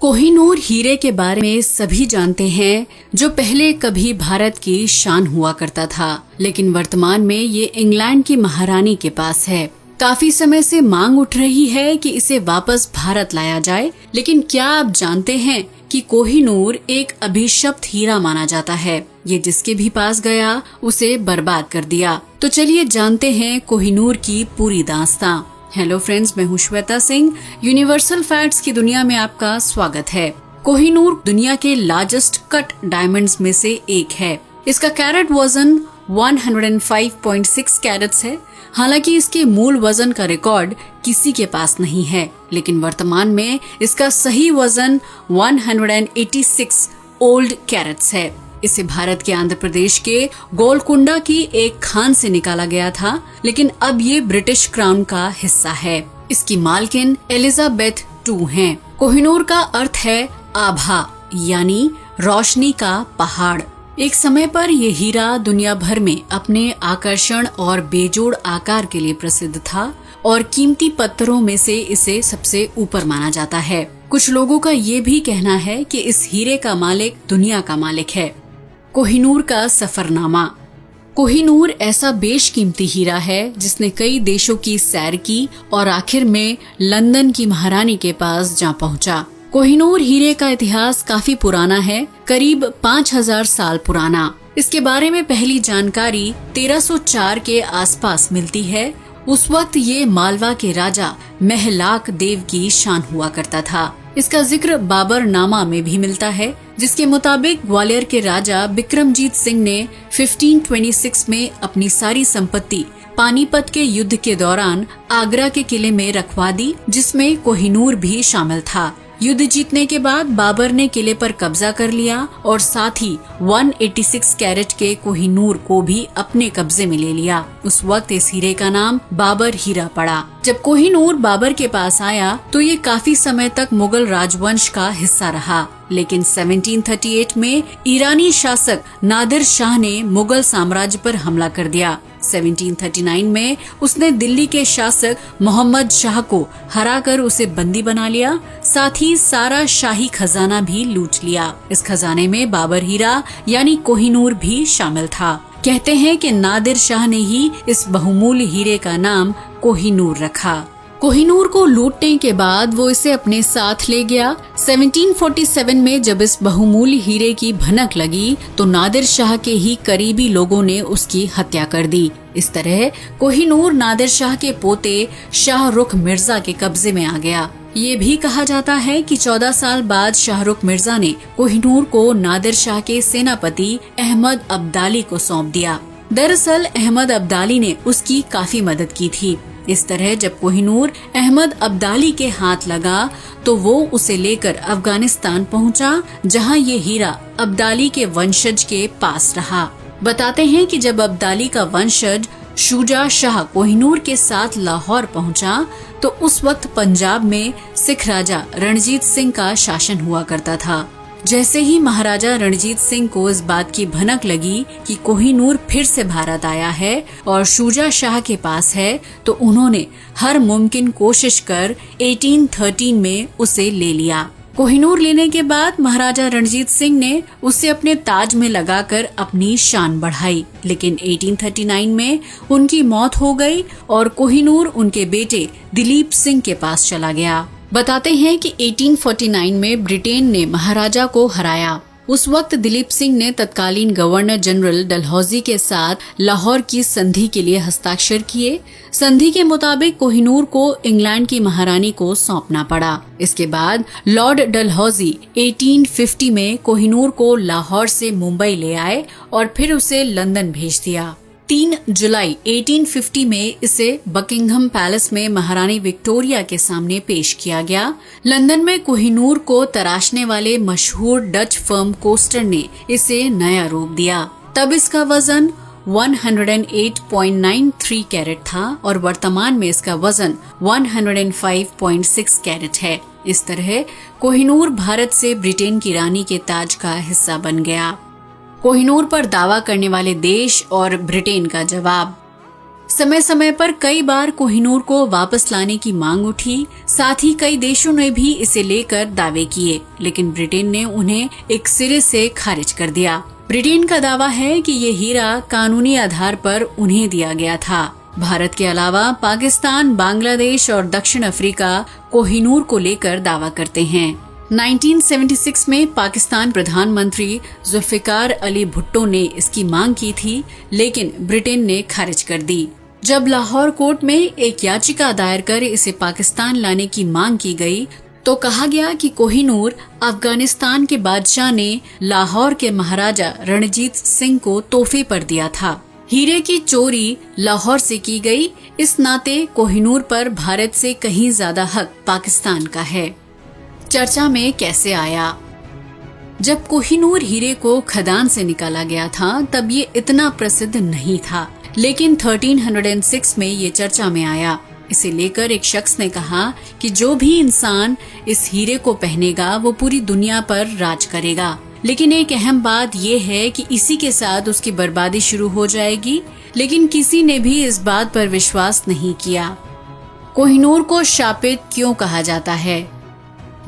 कोहिनूर हीरे के बारे में सभी जानते हैं, जो पहले कभी भारत की शान हुआ करता था, लेकिन वर्तमान में ये इंग्लैंड की महारानी के पास है। काफी समय से मांग उठ रही है कि इसे वापस भारत लाया जाए, लेकिन क्या आप जानते हैं कि कोहिनूर एक अभिशप्त हीरा माना जाता है। ये जिसके भी पास गया उसे बर्बाद कर दिया। तो चलिए जानते हैं कोहिनूर की पूरी दास्तां। हेलो फ्रेंड्स, मैं हूँ श्वेता सिंह। यूनिवर्सल फैक्ट्स की दुनिया में आपका स्वागत है। कोहिनूर दुनिया के लार्जेस्ट कट डायमंड्स में से एक है। इसका कैरेट वजन 105.6 कैरेट्स है। हालांकि इसके मूल वजन का रिकॉर्ड किसी के पास नहीं है, लेकिन वर्तमान में इसका सही वजन 186 ओल्ड कैरेट्स है। इसे भारत के आंध्र प्रदेश के गोलकुंडा की एक खान से निकाला गया था, लेकिन अब ये ब्रिटिश क्राउन का हिस्सा है। इसकी मालकिन एलिजाबेथ II हैं। कोहिनूर का अर्थ है आभा, यानी रोशनी का पहाड़। एक समय पर ये हीरा दुनिया भर में अपने आकर्षण और बेजोड़ आकार के लिए प्रसिद्ध था और कीमती पत्थरों में से इसे सबसे ऊपर माना जाता है। कुछ लोगों का ये भी कहना है कि इस हीरे का मालिक दुनिया का मालिक है। कोहिनूर का सफरनामा। कोहिनूर ऐसा बेशकीमती हीरा है जिसने कई देशों की सैर की और आखिर में लंदन की महारानी के पास जा पहुंचा। कोहिनूर हीरे का इतिहास काफी पुराना है, करीब 5000 साल पुराना। इसके बारे में पहली जानकारी 1304 के आसपास मिलती है। उस वक्त ये मालवा के राजा महलाक देव की शान हुआ करता था। इसका जिक्र बाबर नामा में भी मिलता है, जिसके मुताबिक ग्वालियर के राजा बिक्रमजीत सिंह ने 1526 में अपनी सारी संपत्ति पानीपत के युद्ध के दौरान आगरा के किले में रखवा दी, जिसमें कोहिनूर भी शामिल था। युद्ध जीतने के बाद बाबर ने किले पर कब्जा कर लिया और साथ ही 186 कैरेट के कोहिनूर को भी अपने कब्जे में ले लिया। उस वक्त इस हीरे का नाम बाबर हीरा पड़ा। जब कोहिनूर बाबर के पास आया तो ये काफी समय तक मुगल राजवंश का हिस्सा रहा, लेकिन 1738 में ईरानी शासक नादिर शाह ने मुगल साम्राज्य पर हमला कर दिया। 1739 में उसने दिल्ली के शासक मोहम्मद शाह को हराकर उसे बंदी बना लिया। साथ ही सारा शाही खजाना भी लूट लिया। इस खजाने में बाबर हीरा यानी कोहिनूर भी शामिल था। कहते हैं कि नादिर शाह ने ही इस बहुमूल्य हीरे का नाम कोहिनूर रखा। कोहिनूर को लूटने के बाद वो इसे अपने साथ ले गया। 1747 में जब इस बहुमूल्य हीरे की भनक लगी तो नादिर शाह के ही करीबी लोगों ने उसकी हत्या कर दी। इस तरह कोहिनूर नादिर शाह के पोते शाहरुख मिर्जा के कब्जे में आ गया। ये भी कहा जाता है कि 14 साल बाद शाहरुख मिर्जा ने कोहिनूर को नादिर शाह के सेनापति अहमद अब्दाली को सौंप दिया। दरअसल अहमद अब्दाली ने उसकी काफी मदद की थी। इस तरह जब कोहिनूर अहमद अब्दाली के हाथ लगा तो वो उसे लेकर अफगानिस्तान पहुंचा, जहां ये हीरा अब्दाली के वंशज के पास रहा। बताते हैं कि जब अब्दाली का वंशज शुजा शाह कोहिनूर के साथ लाहौर पहुंचा तो उस वक्त पंजाब में सिख राजा रणजीत सिंह का शासन हुआ करता था। जैसे ही महाराजा रणजीत सिंह को इस बात की भनक लगी कि कोहिनूर फिर से भारत आया है और शुजा शाह के पास है, तो उन्होंने हर मुमकिन कोशिश कर 1813 में उसे ले लिया। कोहिनूर लेने के बाद महाराजा रणजीत सिंह ने उसे अपने ताज में लगाकर अपनी शान बढ़ाई, लेकिन 1839 में उनकी मौत हो गई और कोहिनूर उनके बेटे दिलीप सिंह के पास चला गया। बताते हैं कि 1849 में ब्रिटेन ने महाराजा को हराया। उस वक्त दिलीप सिंह ने तत्कालीन गवर्नर जनरल डलहौजी के साथ लाहौर की संधि के लिए हस्ताक्षर किए। संधि के मुताबिक कोहिनूर को इंग्लैंड की महारानी को सौंपना पड़ा। इसके बाद लॉर्ड डलहौजी 1850 में कोहिनूर को लाहौर से मुंबई ले आए और फिर उसे लंदन भेज दिया। 3 जुलाई 1850 में इसे बकिंघम पैलेस में महारानी विक्टोरिया के सामने पेश किया गया। लंदन में कोहिनूर को तराशने वाले मशहूर डच फर्म कोस्टर ने इसे नया रूप दिया। तब इसका वजन 108.93 कैरेट था और वर्तमान में इसका वजन 105.6 कैरेट है। इस तरह कोहिनूर भारत से ब्रिटेन की रानी के ताज का हिस्सा बन गया। कोहिनूर पर दावा करने वाले देश और ब्रिटेन का जवाब। समय समय पर कई बार कोहिनूर को वापस लाने की मांग उठी। साथ ही कई देशों ने भी इसे लेकर दावे किए, लेकिन ब्रिटेन ने उन्हें एक सिरे से खारिज कर दिया। ब्रिटेन का दावा है कि ये हीरा कानूनी आधार पर उन्हें दिया गया था। भारत के अलावा पाकिस्तान, बांग्लादेश और दक्षिण अफ्रीका कोहिनूर को लेकर दावा करते हैं। 1976 में पाकिस्तान प्रधानमंत्री जुल्फिकार अली भुट्टो ने इसकी मांग की थी, लेकिन ब्रिटेन ने खारिज कर दी। जब लाहौर कोर्ट में एक याचिका दायर कर इसे पाकिस्तान लाने की मांग की गई, तो कहा गया कि कोहिनूर अफगानिस्तान के बादशाह ने लाहौर के महाराजा रणजीत सिंह को तोहफे पर दिया था। हीरे की चोरी लाहौर से की गई, इस नाते कोहिनूर पर भारत से कहीं ज्यादा हक पाकिस्तान का है। चर्चा में कैसे आया? जब कोहिनूर हीरे को खदान से निकाला गया था तब ये इतना प्रसिद्ध नहीं था, लेकिन 1306 में ये चर्चा में आया। इसे लेकर एक शख्स ने कहा कि जो भी इंसान इस हीरे को पहनेगा वो पूरी दुनिया पर राज करेगा। लेकिन एक अहम बात ये है कि इसी के साथ उसकी बर्बादी शुरू हो जाएगी, लेकिन किसी ने भी इस बात पर विश्वास नहीं किया। कोहिनूर को शापित क्यों कहा जाता है?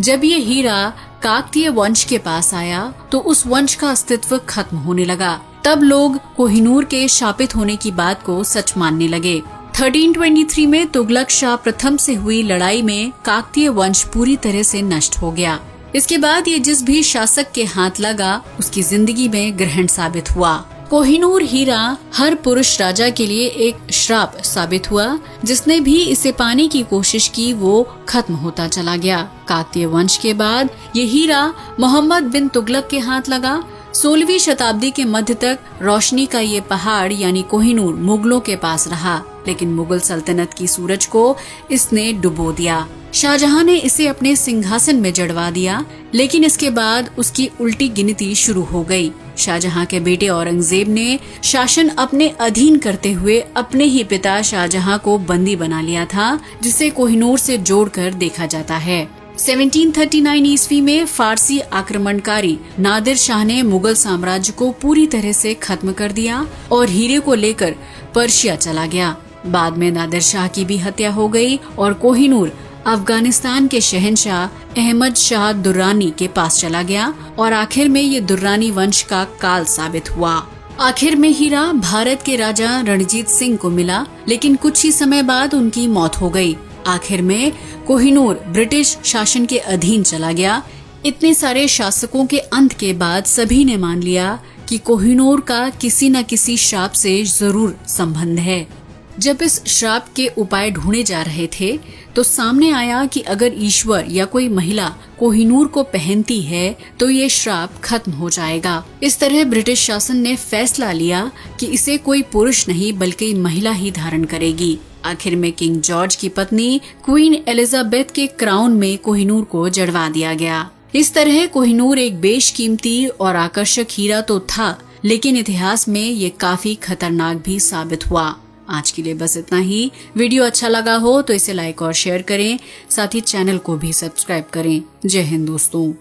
जब ये हीरा काकतीय वंश के पास आया तो उस वंश का अस्तित्व खत्म होने लगा। तब लोग कोहिनूर के शापित होने की बात को सच मानने लगे। 1323 में तुगलक शाह प्रथम से हुई लड़ाई में काकतीय वंश पूरी तरह से नष्ट हो गया। इसके बाद ये जिस भी शासक के हाथ लगा उसकी जिंदगी में ग्रहण साबित हुआ। कोहिनूर हीरा हर पुरुष राजा के लिए एक श्राप साबित हुआ। जिसने भी इसे पाने की कोशिश की वो खत्म होता चला गया। काकतीय वंश के बाद ये हीरा मोहम्मद बिन तुगलक के हाथ लगा। 16वीं शताब्दी के मध्य तक रोशनी का ये पहाड़ यानी कोहिनूर मुगलों के पास रहा, लेकिन मुगल सल्तनत की सूरज को इसने डुबो दिया। शाहजहां ने इसे अपने सिंहासन में जड़वा दिया, लेकिन इसके बाद उसकी उल्टी गिनती शुरू हो गई। शाहजहां के बेटे औरंगजेब ने शासन अपने अधीन करते हुए अपने ही पिता शाहजहां को बंदी बना लिया था, जिसे कोहिनूर से जोड़कर देखा जाता है। 1739 ईस्वी में फारसी आक्रमणकारी नादिर शाह ने मुगल साम्राज्य को पूरी तरह से खत्म कर दिया और हीरे को लेकर पर्शिया चला गया। बाद में नादिर शाह की भी हत्या हो गई और कोहिनूर अफगानिस्तान के शहंशाह अहमद शाह दुर्रानी के पास चला गया और आखिर में ये दुर्रानी वंश का काल साबित हुआ। आखिर में हीरा भारत के राजा रणजीत सिंह को मिला, लेकिन कुछ ही समय बाद उनकी मौत हो गई। आखिर में कोहिनूर ब्रिटिश शासन के अधीन चला गया। इतने सारे शासकों के अंत के बाद सभी ने मान लिया कि कोहिनूर का किसी न किसी श्राप से जरूर संबंध है। जब इस श्राप के उपाय ढूंढे जा रहे थे तो सामने आया कि अगर ईश्वर या कोई महिला कोहिनूर को पहनती है तो ये श्राप खत्म हो जाएगा। इस तरह ब्रिटिश शासन ने फैसला लिया कि इसे कोई पुरुष नहीं बल्कि महिला ही धारण करेगी। आखिर में किंग जॉर्ज की पत्नी क्वीन एलिजाबेथ के क्राउन में कोहिनूर को जड़वा दिया गया। इस तरह कोहिनूर एक बेशकीमती और आकर्षक हीरा तो था, लेकिन इतिहास में ये काफी खतरनाक भी साबित हुआ। आज के लिए बस इतना ही। वीडियो अच्छा लगा हो तो इसे लाइक और शेयर करें, साथ ही चैनल को भी सब्सक्राइब करें। जय हिंद दोस्तों।